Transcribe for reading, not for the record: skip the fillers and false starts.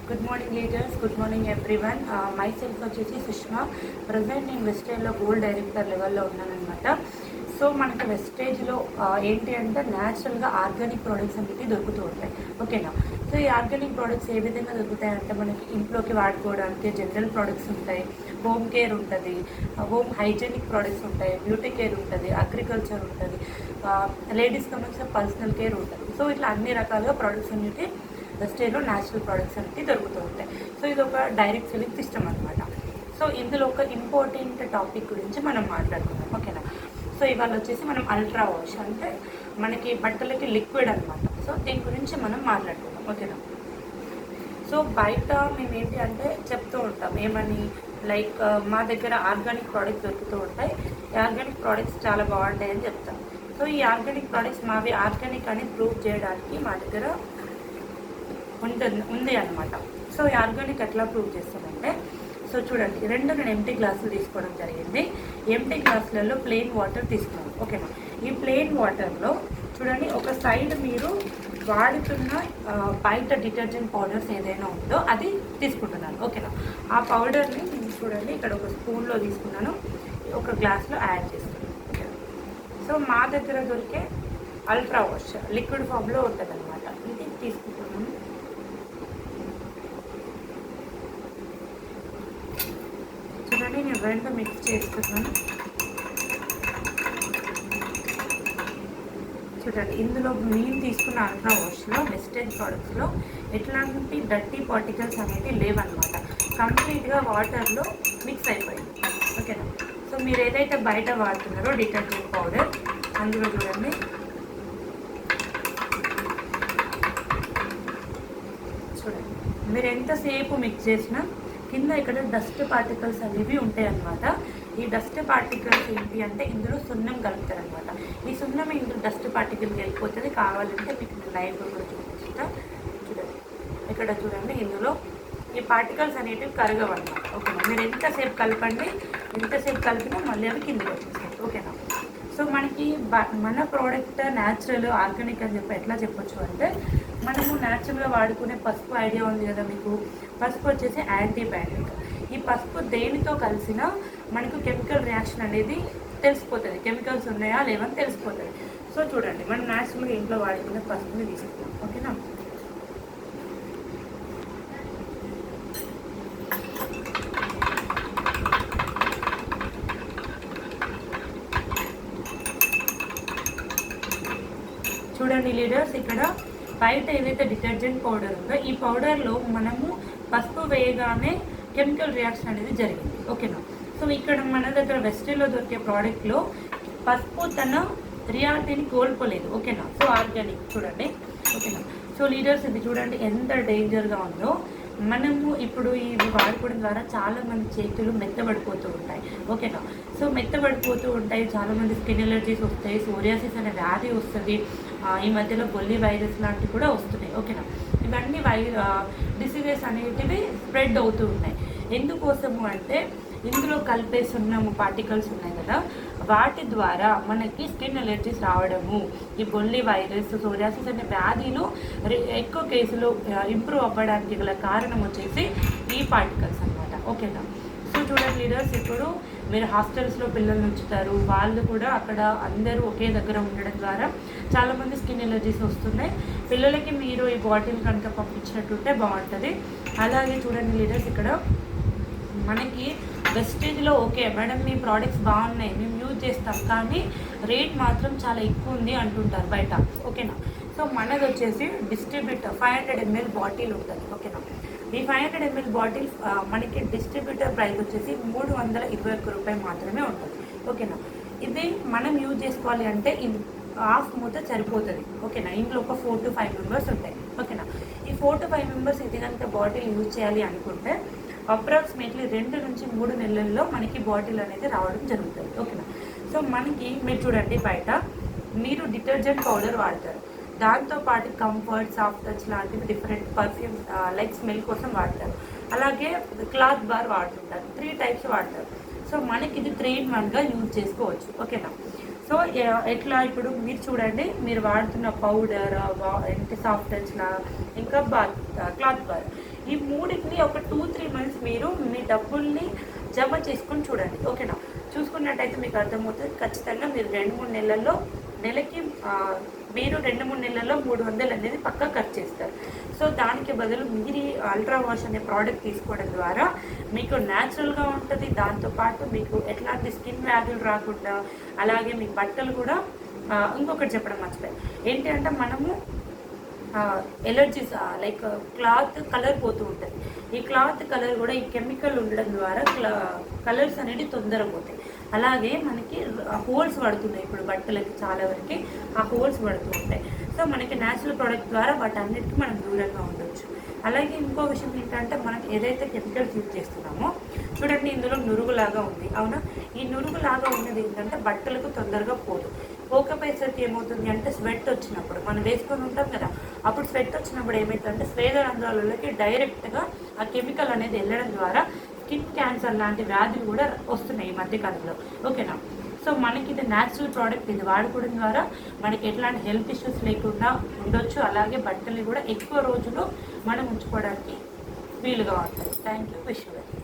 Good morning leaders, good morning everyone. My self వచ్చేసి Sushma. Present నేను వెస్టేజ్లో gold director లెవెల్లో ఉన్నానమాట. So మనకి వెస్టేజ్లో ఏంటి అంటే న్యాచురల్గా ఆర్గానిక్ ప్రోడక్ట్స్ అనేవి దొరుకుతూ ఉంటాయి. ఓకేనా? సో ఈ ఆర్గానిక్ ప్రోడక్ట్స్ ఏ విధంగా దొరుకుతాయంటే మనకి ఇంట్లోకి వాడుకోవడానికి జనరల్ ప్రోడక్ట్స్ ఉంటాయి, హోమ్ కేర్ ఉంటుంది, హోమ్ హైజీనిక్ ప్రోడక్ట్స్ ఉంటాయి, బ్యూటీ కేర్ ఉంటుంది, అగ్రికల్చర్ ఉంటుంది, లేడీస్ సంబంధించిన పర్సనల్ కేర్ ఉంటుంది. సో ఇట్లా అన్ని రకాలుగా ప్రోడక్ట్స్ అనేవి వెస్టేజ్లో న్యాచురల్ ప్రోడక్ట్స్ అనేవి దొరుకుతూ ఉంటాయి. సో ఇది ఒక డైరెక్ట్ సెల్లింగ్ సిస్టమ్ అనమాట. సో ఇందులో ఒక ఇంపార్టెంట్ టాపిక్ గురించి మనం మాట్లాడుకుందాం. ఓకేనా? సో ఇవాళ వచ్చేసి మనం అల్ట్రా వాష్ అంటే మనకి బట్టలకి లిక్విడ్ అనమాట. సో దీని గురించి మనం మాట్లాడుకుందాం. ఓకేనా? సో బయట మేము ఏంటి అంటే చెప్తూ ఉంటాం ఏమని, లైక్ మా దగ్గర ఆర్గానిక్ ప్రోడక్ట్స్ దొరుకుతూ ఉంటాయి, ఈ ఆర్గానిక్ ప్రోడక్ట్స్ చాలా బాగుంటాయి అని చెప్తాం. సో ఈ ఆర్గానిక్ ప్రోడక్ట్స్ మావి ఆర్గానిక్ అని ప్రూవ్ చేయడానికి మా దగ్గర ఉంది అనమాట. సో ఈ ఆర్గానిక్ ఎట్లా ప్రూవ్ చేస్తామంటే, సో చూడండి, నేను ఎంటీ గ్లాసులు తీసుకోవడం జరిగింది. ఎంటీ గ్లాసులలో ప్లెయిన్ వాటర్ తీసుకున్నాను. ఓకేనా? ఈ ప్లెయిన్ వాటర్లో చూడండి, ఒక సైడ్ మీరు వాడుతున్న బయట డిటర్జెంట్ పౌడర్స్ ఏదైనా ఉందో అది తీసుకుంటున్నాను. ఓకేనా? ఆ పౌడర్ని చూడండి ఇక్కడ ఒక స్పూన్లో తీసుకున్నాను, ఒక గ్లాస్లో యాడ్ చేస్తున్నాను. ఓకేనా? సో మా దగ్గర దొరికే అల్ట్రా వాష్ లిక్విడ్ ఫామ్లో ఉంటుంది అనమాట. ఇది తీసుకుంటున్నాను. చూడండి, నేను రెండు మిక్స్ చేస్తున్నాను. చూడండి, ఇందులో నేను తీసుకున్న అల్ట్రా వాష్లో వెస్టేజ్ ప్రోడక్ట్స్లో ఎట్లాంటి డర్టీ పార్టికల్స్ అనేవి లేవన్నమాట. కంప్లీట్గా వాటర్లో మిక్స్ అయిపోయింది. ఓకేనా? సో మీరు ఏదైతే బయట వాడుతున్నారో డిటర్జెంట్ పౌడర్, అందులో చూడండి మీరు ఎంతసేపు మిక్స్ చేసినా కింద ఇక్కడ డస్ట్ పార్టికల్స్ అనేవి ఉంటాయి అన్నమాట. ఈ డస్ట్ పార్టికల్స్ ఏంటి అంటే ఇందులో సున్నం కలుపుతారనమాట. ఈ సున్నం ఇందులో డస్ట్ పార్టికల్కి వెళ్ళిపోతుంది. కావాలంటే మీకు లైవ్ కూడా చూపిస్తా. చూడండి, ఇక్కడ చూడండి, ఇందులో ఈ పార్టికల్స్ అనేటివి కరగవన్నమాట. ఓకేనా? మీరు ఎంతసేపు కలపండి, ఎంతసేపు కలిపినా మళ్ళీ అవి కిందకి వచ్చేస్తాయి. ఓకేనా? సో మనకి మన ప్రోడక్ట్ న్యాచురల్ ఆర్గానిక్ అని చెప్పి ఎట్లా చెప్పొచ్చు అంటే, మనము న్యాచురల్గా వాడుకునే పసుపు ఐడియా ఉంది కదా మీకు. పసుపు వచ్చేసి యాంటీబయాటిక్. ఈ పసుపు దేనితో కలిసినా మనకు కెమికల్ రియాక్షన్ అనేది తెలిసిపోతుంది, కెమికల్స్ ఉన్నాయా లేవని తెలిసిపోతుంది. సో చూడండి, మనం న్యాచురల్గా ఇంట్లో వాడుకునే పసుపుని తీసుకుంటాం. ఓకేనా? చూడండి లీడర్స్, ఇక్కడ బయట ఏదైతే డిటర్జెంట్ పౌడర్ ఉందో ఈ పౌడర్లో మనము పసుపు వేయగానే కెమికల్ రియాక్షన్ అనేది జరిగింది. ఓకేనా? సో ఇక్కడ మన దగ్గర వెస్టేజ్లో దొరికే ప్రోడక్ట్లో పసుపు తన రియాలిటీని కోల్పోలేదు. ఓకేనా? సో ఆర్గానిక్ చూడండి. ఓకేనా? సో లీడర్స్, ఇది చూడండి ఎంత డేంజర్గా ఉందో. మనము ఇప్పుడు ఇవి వాడుకోవడం ద్వారా చాలామంది చేతులు మెత్తబడిపోతూ ఉంటాయి. ఓకేనా? సో మెత్తబడిపోతూ ఉంటాయి, చాలామంది స్కిన్ ఎలర్జీస్ వస్తాయి, సోరియాసిస్ అనే వ్యాధి వస్తుంది, ఈ మధ్యలో బొల్లి వైరస్ లాంటివి కూడా వస్తున్నాయి. ఓకేనా? ఇవన్నీ డిసీజెస్ అనేటివి స్ప్రెడ్ అవుతూ ఉన్నాయి. ఎందుకోసము అంటే ఇందులో కలిపే సున్నము పార్టికల్స్ ఉన్నాయి కదా, వాటి ద్వారా మనకి స్కిన్ ఎలర్జీస్ రావడము, ఈ బొల్లి వైరస్, సోరియాసిస్ అనే వ్యాధిలో ఎక్కువ కేసులు ఇంప్రూవ్ అవ్వడానికి గల కారణం వచ్చేసి ఈ పార్టికల్స్ అనమాట. ఓకేనా? సో చూడండి లీడర్స్, ఇప్పుడు మీరు హాస్టల్స్లో పిల్లల్ని ఉంచుతారు, వాళ్ళు కూడా అక్కడ అందరూ ఒకే దగ్గర ఉండడం ద్వారా చాలామంది స్కిన్ ఎలర్జీస్ వస్తున్నాయి. పిల్లలకి మీరు ఈ బాటిల్ కనుక పంపించినట్టుంటే బాగుంటుంది. అలాగే చూడండి లీడర్స్, ఇక్కడ మనకి వెస్టేజ్లో ఓకే మేడం మీ ప్రోడక్ట్స్ బాగున్నాయి, మేము యూజ్ చేస్తాం, కానీ రేట్ మాత్రం చాలా ఎక్కువ ఉంది అంటుంటారు బయట. ఓకేనా? సో మనది వచ్చేసి డిస్ట్రిబ్యూటర్ 500 ml బాటిల్ ఉంటుంది. ఓకేనా? ఈ 500 ml బాటిల్ మనకి డిస్ట్రిబ్యూటర్ ప్రైస్ వచ్చేసి 321 రూపాయలు మాత్రమే ఉంటుంది. ఓకేనా? ఇది మనం యూజ్ చేసుకోవాలి అంటే ఇది హాఫ్ మూత సరిపోతుంది. ఓకేనా? ఇంట్లో ఒక 4 to 5 మెంబర్స్ ఉంటాయి. ఓకేనా? ఈ 4 to 5 మెంబర్స్ ఇది కనుక బాటిల్ యూజ్ చేయాలి అనుకుంటే అప్రాక్సిమేట్లీ 2 నుంచి 3 నెలల్లో మనకి బాటిల్ అనేది రావడం జరుగుతుంది. ఓకేనా? సో మనకి మీరు చూడండి, బయట మీరు డిటర్జెంట్ పౌడర్ వాడతారు, దాంతోపాటు కంఫర్ట్, సాఫ్ట్ టచ్ లాంటివి డిఫరెంట్ పర్ఫ్యూమ్స్ లైక్ స్మెల్ కోసం వాడతారు. అలాగే క్లాత్ బార్ వాడుతుంటారు. 3 టైప్స్ వాడతారు. సో మనకి ఇది 3 in 1గా యూజ్ చేసుకోవచ్చు. ఓకేనా? సో ఎట్లా ఇప్పుడు మీరు చూడండి, మీరు వాడుతున్న పౌడర్, సాఫ్ట్ టచ్లా, ఇంకా క్లాత్ బార్, ఈ మూడింటిని ఒక 2-3 మంత్స్ మీరు మీ డబ్బుల్ని జమ చేసుకొని చూడండి, ఓకేనా. చూసుకున్నట్టయితే మీకు అర్థమవుతుంది. ఖచ్చితంగా మీరు 2-3 నెలల్లో నెలకి మీరు 2-3 నెలల్లో 300 అనేది పక్కా ఖర్చు చేస్తారు. సో దానికి బదులు మీరు అల్ట్రా వాష్ అనే ప్రోడక్ట్ తీసుకోవడం ద్వారా మీకు న్యాచురల్గా ఉంటుంది. దాంతోపాటు మీకు ఎట్లాంటి స్కిన్ వ్యాధులు రాకుండా, అలాగే మీ బట్టలు కూడా ఇంకొకటి చెప్పడం మర్చిపోయాయి ఏంటి అంటే, మనము ఎలర్జీస్ లైక్ క్లాత్ కలర్ పోతూ ఉంటుంది. ఈ క్లాత్ కలర్ కూడా ఈ కెమికల్ ఉండడం ద్వారా కలర్స్ అనేవి తొందరగా పోతాయి. అలాగే మనకి హోల్స్ పడుతున్నాయి ఇప్పుడు బట్టలకి, చాలా వరకు ఆ హోల్స్ పడుతూ ఉంటాయి. సో మనకి న్యాచురల్ ప్రోడక్ట్ ద్వారా వాటన్నిటికీ మనం దూరంగా ఉండొచ్చు. అలాగే ఇంకో విషయం ఏంటంటే, మనం ఏదైతే కెమికల్స్ యూజ్ చేస్తున్నామో చూడండి, ఇందులో నురుగులాగా ఉంది, అవునా. ఈ నురుగులాగా ఉన్నది ఏంటంటే బట్టలకు తొందరగా పోదు. పోకపోయేసరికి ఏమవుతుంది అంటే, స్వెట్ వచ్చినప్పుడు మనం వేసుకొని ఉంటాం కదా, అప్పుడు స్వెట్ వచ్చినప్పుడు ఏమవుతుందంటే స్వేద రంధ్రాలలోకి డైరెక్ట్గా ఆ కెమికల్ అనేది వెళ్ళడం ద్వారా స్కిన్ క్యాన్సర్ లాంటి వ్యాధులు కూడా వస్తున్నాయి ఈ మధ్యకాలంలో, ఓకేనా. సో మనకి ఇది న్యాచురల్ ప్రోడక్ట్, ఇది వాడుకోవడం ద్వారా మనకి ఎట్లాంటి హెల్త్ ఇష్యూస్ లేకుండా ఉండొచ్చు. అలాగే బట్టలు కూడా ఎక్కువ రోజులు మనం ఉంచుకోవడానికి వీలుగా ఉంటుంది. Thank you. Wish you.